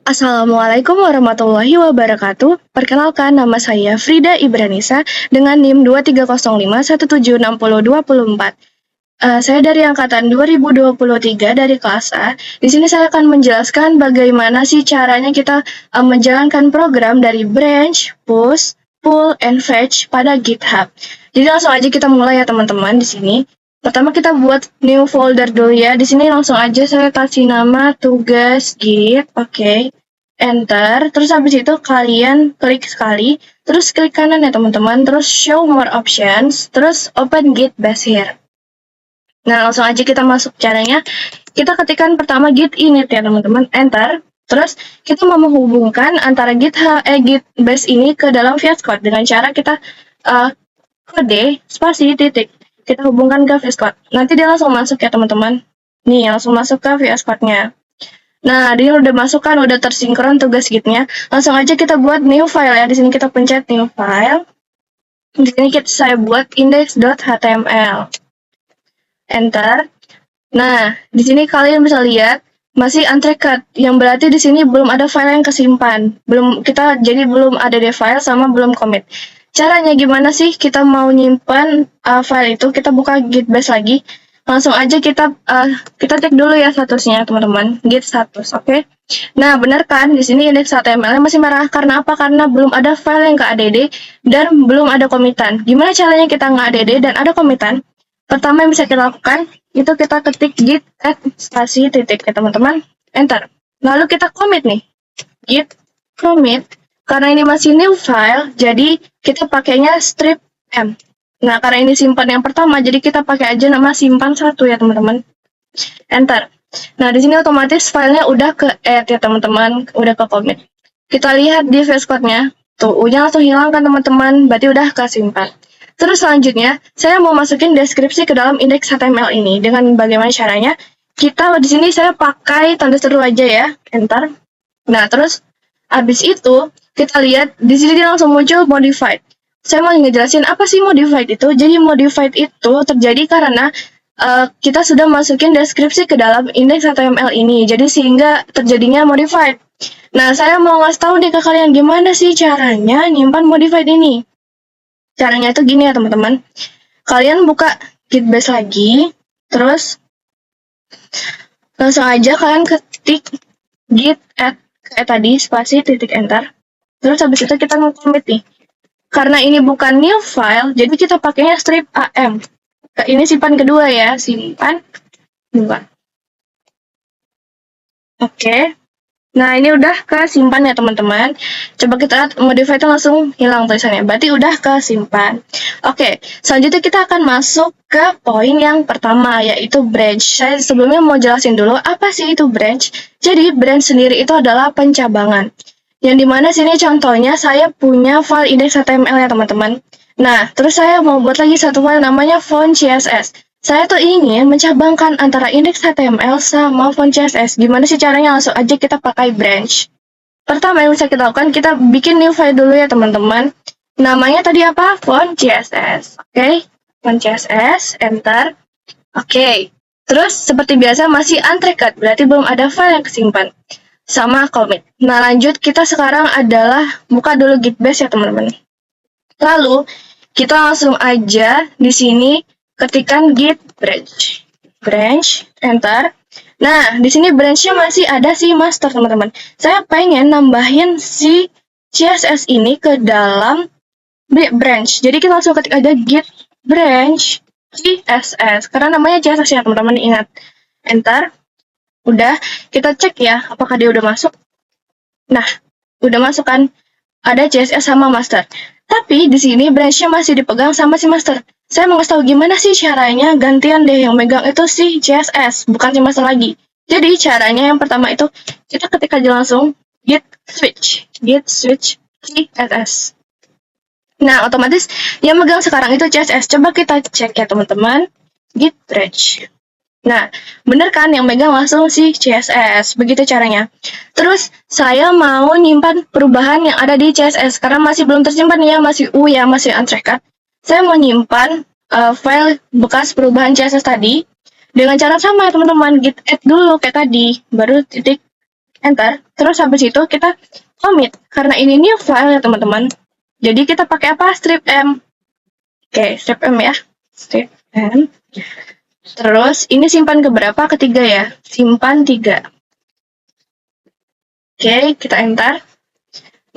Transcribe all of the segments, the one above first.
Assalamualaikum warahmatullahi wabarakatuh. Perkenalkan, nama saya Frida Ibranisa dengan NIM 2305176024. Saya dari angkatan 2023 dari kelas A. Di sini saya akan menjelaskan bagaimana sih caranya kita menjalankan program dari branch, push, pull, and fetch pada GitHub. Jadi langsung aja kita mulai ya teman-teman di sini. Pertama kita buat new folder dulu ya. Di sini langsung aja saya kasih nama tugas git, oke. Enter, terus habis itu kalian klik sekali, terus klik kanan ya teman-teman, terus show more options, terus open git bash here. Nah, langsung aja kita masuk caranya. Kita ketikkan pertama git init ya teman-teman, enter. Terus kita mau menghubungkan antara git bash ini ke dalam VS Code dengan cara kita kode spasi titik. Kita hubungkan ke VS Code. Nanti dia langsung masuk ya teman-teman. Nih, langsung masuk ke VS Code-nya. Nah, dia udah masuk kan, udah tersinkron tugas gitnya. Langsung aja kita buat new file ya. Di sini kita pencet new file. Di sini saya buat index.html. Enter. Nah, di sini kalian bisa lihat masih untracked, yang berarti di sini belum ada file yang kesimpan. Jadi belum ada di file sama belum commit. Caranya gimana sih kita mau nyimpan file itu? Kita buka git bash lagi. Langsung aja kita cek dulu ya statusnya teman-teman, git status, oke? Nah, benar kan di sini index.html masih merah karena apa? Karena belum ada file yang ke add dan belum ada komitan. Gimana caranya kita nge-add dan ada komitan? Pertama yang bisa kita lakukan itu kita ketik git add spasi titik ya teman-teman, enter. Lalu kita commit nih, git commit. Karena ini masih new file, jadi kita pakainya strip m. Nah, karena ini simpan yang pertama, jadi kita pakai aja nama simpan 1 ya teman-teman. Enter. Nah, di sini otomatis filenya udah ke add ya teman-teman, udah ke commit. Kita lihat di VS Code-nya, tuh U-nya langsung hilang kan teman-teman, berarti udah ke simpan. Terus selanjutnya, saya mau masukin deskripsi ke dalam index.html ini. Dengan bagaimana caranya? Di sini saya pakai tanda seru aja ya, enter. Nah, terus habis itu kita lihat di sini dia langsung muncul modified. Saya mau ngejelasin apa sih modified itu. Jadi modified itu terjadi karena kita sudah masukin deskripsi ke dalam index.html ini. Jadi sehingga terjadinya modified. Nah, saya mau ngasih tahu nih ke kalian gimana sih caranya nyimpan modified ini. Caranya itu gini ya teman-teman. Kalian buka git bash lagi, terus langsung aja kalian ketik git add kayak tadi spasi titik enter. Terus habis itu kita nge-commit nih. Karena ini bukan new file, jadi kita pakainya strip am. Ini simpan kedua ya, simpan 2. Oke. Nah, ini udah kesimpan ya teman-teman. Coba kita lihat modify itu langsung hilang tulisannya. Berarti udah kesimpan. Oke, selanjutnya kita akan masuk ke poin yang pertama, yaitu branch. Saya sebelumnya mau jelasin dulu apa sih itu branch. Jadi, branch sendiri itu adalah pencabangan. Yang dimana sini contohnya saya punya file index.html ya teman-teman. Nah, terus saya mau buat lagi satu file namanya font CSS. Saya tuh ingin mencabangkan antara index.html sama font CSS. Gimana sih caranya? Langsung aja kita pakai branch. Pertama yang bisa kita lakukan, kita bikin new file dulu ya teman-teman. Namanya tadi apa? Font CSS. Oke, font CSS, enter. Oke, terus seperti biasa masih untracked, berarti belum ada file yang kesimpan. Sama commit. Nah, lanjut kita sekarang adalah buka dulu git bash ya teman-teman. Lalu kita langsung aja di sini ketikkan git branch, enter. Nah, di sini branch-nya masih ada si master teman-teman. Saya pengen nambahin si CSS ini ke dalam branch. Jadi kita langsung ketik aja git branch CSS karena namanya CSS ya teman-teman, ingat. Enter. Udah, kita cek ya apakah dia udah masuk. Nah, udah masuk kan? Ada CSS sama master. Tapi di sini branch-nya masih dipegang sama si master. Saya mau ngasih tahu gimana sih caranya gantian deh yang megang itu si CSS, bukan si master lagi. Jadi caranya yang pertama itu kita ketik aja langsung git switch CSS. Nah, otomatis yang megang sekarang itu CSS. Coba kita cek ya teman-teman. Git branch. Nah, bener kan yang megang langsung si CSS, begitu caranya. Terus, saya mau nyimpan perubahan yang ada di CSS, karena masih belum tersimpan ya, masih U ya, masih untracked. Saya mau nyimpan file bekas perubahan CSS tadi, dengan cara sama teman-teman, git add dulu kayak tadi, baru titik enter. Terus habis itu kita commit. Karena ini new file ya teman-teman. Jadi kita pakai apa? Strip M. Oke, strip M ya. Strip M. Terus ini simpan ke berapa? Ketiga ya. Simpan 3. Oke, kita enter.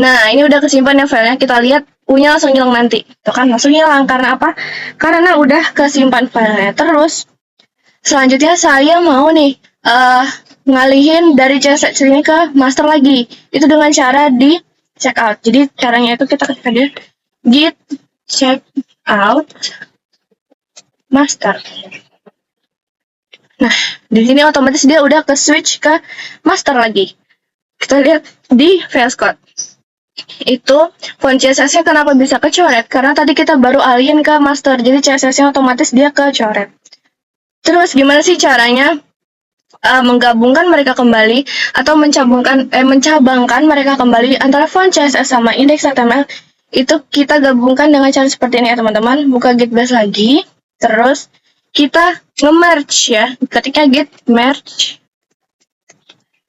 Nah, ini udah kesimpan ya filenya. Kita lihat U-nya langsung hilang nanti. Tuh kan, langsung hilang. Karena apa? Karena udah kesimpan filenya. Terus, selanjutnya saya mau nih ngalihin dari CSS ini ke master lagi. Itu dengan cara di checkout. Jadi, caranya itu kita ketik aja git checkout master. Nah, di sini otomatis dia udah ke switch ke master lagi. Kita lihat di VS Code. Itu font CSS-nya kenapa bisa kecoret? Karena tadi kita baru alihin ke master, jadi CSS-nya otomatis dia kecoret. Terus gimana sih caranya menggabungkan mereka kembali atau mencabangkan mereka kembali antara font CSS sama index.html? Itu kita gabungkan dengan cara seperti ini ya teman-teman. Buka git base lagi, terus kita nge-merge ya. Ketika git merge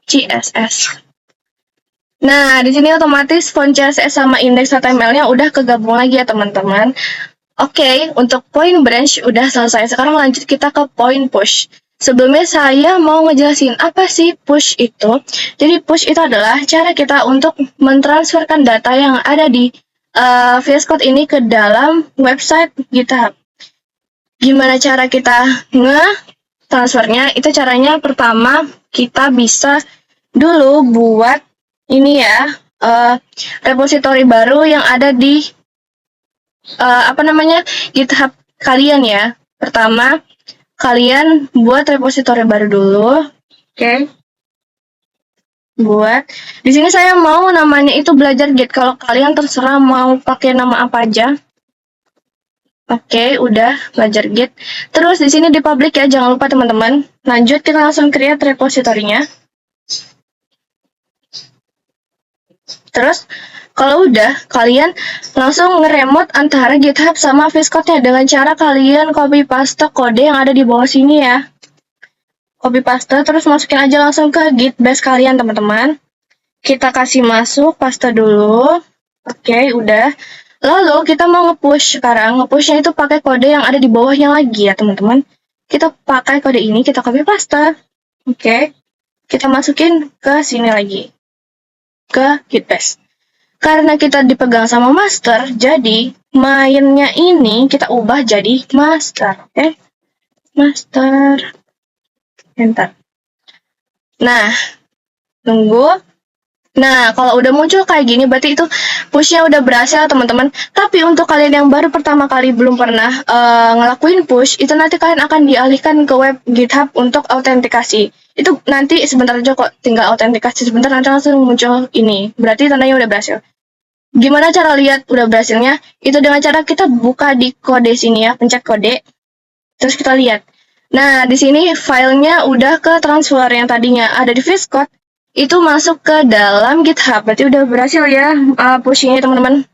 CSS. Nah, di sini otomatis font CSS sama index.html-nya udah kegabung lagi ya teman-teman. Oke, untuk point branch udah selesai. Sekarang lanjut kita ke point push. Sebelumnya saya mau ngejelasin apa sih push itu. Jadi push itu adalah cara kita untuk mentransferkan data yang ada di VS Code ini ke dalam website GitHub. Gimana cara kita nge-transfernya? Itu caranya pertama kita bisa dulu buat ini ya, repositori baru yang ada di GitHub kalian ya. Pertama, kalian buat repositori baru dulu. Oke. Buat. Di sini saya mau namanya itu belajar Git. Kalau kalian terserah mau pakai nama apa aja. Oke, udah belajar Git. Terus di sini di public ya, jangan lupa teman-teman. Lanjut kita langsung create repositorinya. Terus, kalau udah, kalian langsung nge-remote antara GitHub sama VS Code-nya dengan cara kalian copy paste kode yang ada di bawah sini ya. Copy paste, terus masukin aja langsung ke git base kalian, teman-teman. Kita kasih masuk, paste dulu. Oke, udah. Lalu, kita mau nge-push sekarang. Nge-pushnya itu pakai kode yang ada di bawahnya lagi ya, teman-teman. Kita pakai kode ini, kita copy paste. Oke. Kita masukin ke sini lagi. Ke git base. Karena kita dipegang sama master, jadi mainnya ini kita ubah jadi master. Oke? Master. Enter. Nah, tunggu. Nah, kalau udah muncul kayak gini, berarti itu push-nya udah berhasil, teman-teman. Tapi untuk kalian yang baru pertama kali belum pernah ngelakuin push, itu nanti kalian akan dialihkan ke web GitHub untuk autentikasi. Itu nanti sebentar aja kok, tinggal autentikasi sebentar, nanti langsung muncul ini. Berarti tandanya udah berhasil. Gimana cara lihat udah berhasilnya? Itu dengan cara kita buka di kode sini ya, pencet kode. Terus kita lihat. Nah, di sini filenya udah ke transfer yang tadinya ada di VS Code. Itu masuk ke dalam GitHub. Berarti udah berhasil ya pushing-nya teman-teman.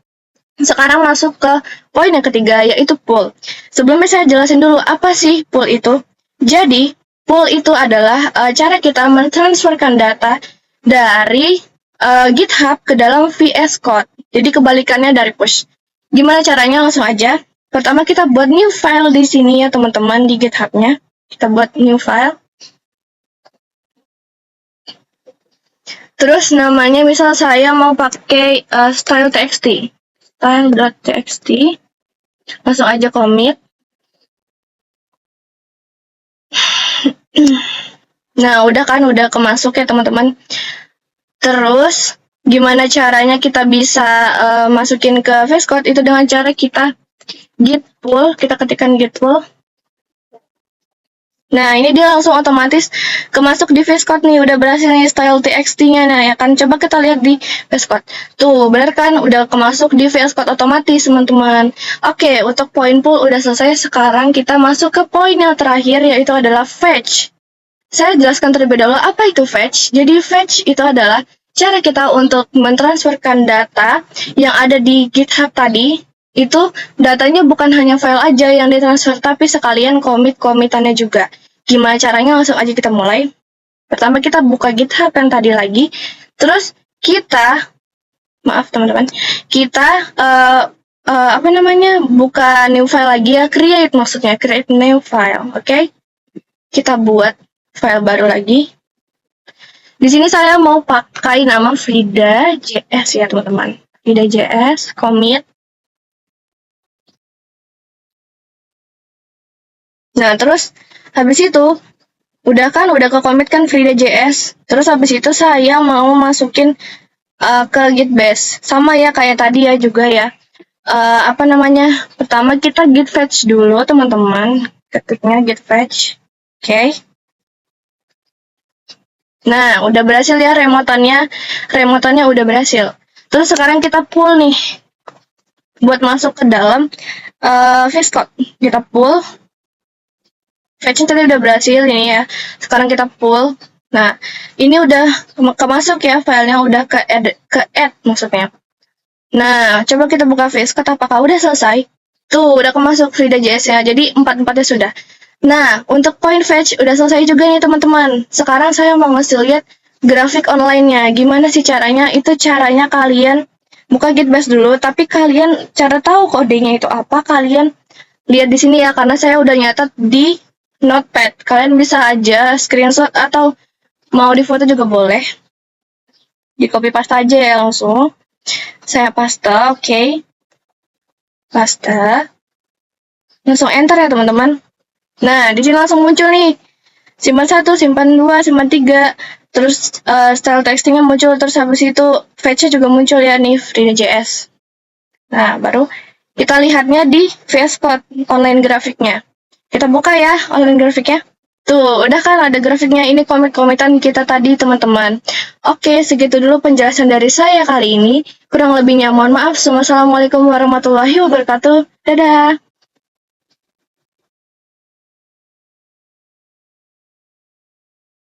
Sekarang masuk ke poin yang ketiga, yaitu pull. Sebelumnya saya jelasin dulu apa sih pull itu. Jadi, pull itu adalah cara kita mentransferkan data dari GitHub ke dalam VS Code. Jadi kebalikannya dari push. Gimana caranya? Langsung aja. Pertama kita buat new file di sini ya teman-teman di GitHub-nya. Kita buat new file. Terus namanya misal saya mau pakai style.txt. Style.txt. Langsung aja commit. Nah, udah kan, udah kemasuk ya teman-teman. Terus, gimana caranya kita bisa masukin ke VS Code? Itu dengan cara kita git pull, kita ketikkan git pull. Nah, ini dia langsung otomatis kemasuk di VS Code nih, udah berhasil nih style.txt-nya. Nah, ya kan, coba kita lihat di VS Code. Tuh, benar kan, udah kemasuk di VS Code otomatis, teman-teman. Oke, untuk point pull udah selesai. Sekarang kita masuk ke poin yang terakhir, yaitu adalah fetch. Saya jelaskan terlebih dahulu apa itu fetch. Jadi, fetch itu adalah cara kita untuk mentransferkan data yang ada di GitHub tadi. Itu datanya bukan hanya file aja yang ditransfer, tapi sekalian komit-komitannya juga. Gimana caranya? Langsung aja kita mulai. Pertama kita buka GitHub yang tadi lagi, terus kita, maaf teman-teman, kita buka new file lagi ya, create new file, oke? Kita buat file baru lagi. Di sini saya mau pakai nama Frida.js ya teman-teman. Frida.js, commit. Nah, terus habis itu udah ke commit kan Frida.js. Terus habis itu saya mau masukin ke Git Bash. Sama ya kayak tadi ya juga ya. Pertama kita git fetch dulu teman-teman. Ketiknya git fetch. Oke. Nah, udah berhasil ya remotannya udah berhasil. Terus sekarang kita pull nih buat masuk ke dalam VS Code. Kita pull. Fetch tadi udah berhasil ini ya. Sekarang kita pull. Nah, ini udah kemasuk ya filenya, udah ke add maksudnya. Nah, coba kita buka VS Code apakah udah selesai? Tuh, udah kemasuk Frida.js-nya. Jadi 4-4-nya sudah. Nah, untuk point fetch udah selesai juga nih teman-teman. Sekarang saya mau ngasih lihat grafik online-nya. Gimana sih caranya? Itu caranya kalian buka Git Bash dulu, tapi kalian cara tahu kodenya itu apa, kalian lihat di sini ya, karena saya udah nyatet di Notepad. Kalian bisa aja screenshot atau mau di foto juga boleh. Di copy paste aja ya langsung. Saya paste, oke. Paste. Langsung enter ya teman-teman. Nah, di sini langsung muncul nih. Simpan 1, simpan 2, simpan 3. Terus style textingnya muncul. Terus habis itu fetch-nya juga muncul ya nih, Frida.js. Nah, baru kita lihatnya di VS Code online grafiknya. Kita buka ya online grafiknya. Tuh, udah kan ada grafiknya. Ini komit-komitan kita tadi, teman-teman. Oke, segitu dulu penjelasan dari saya kali ini. Kurang lebihnya mohon maaf. Wassalamualaikum warahmatullahi wabarakatuh. Dadah.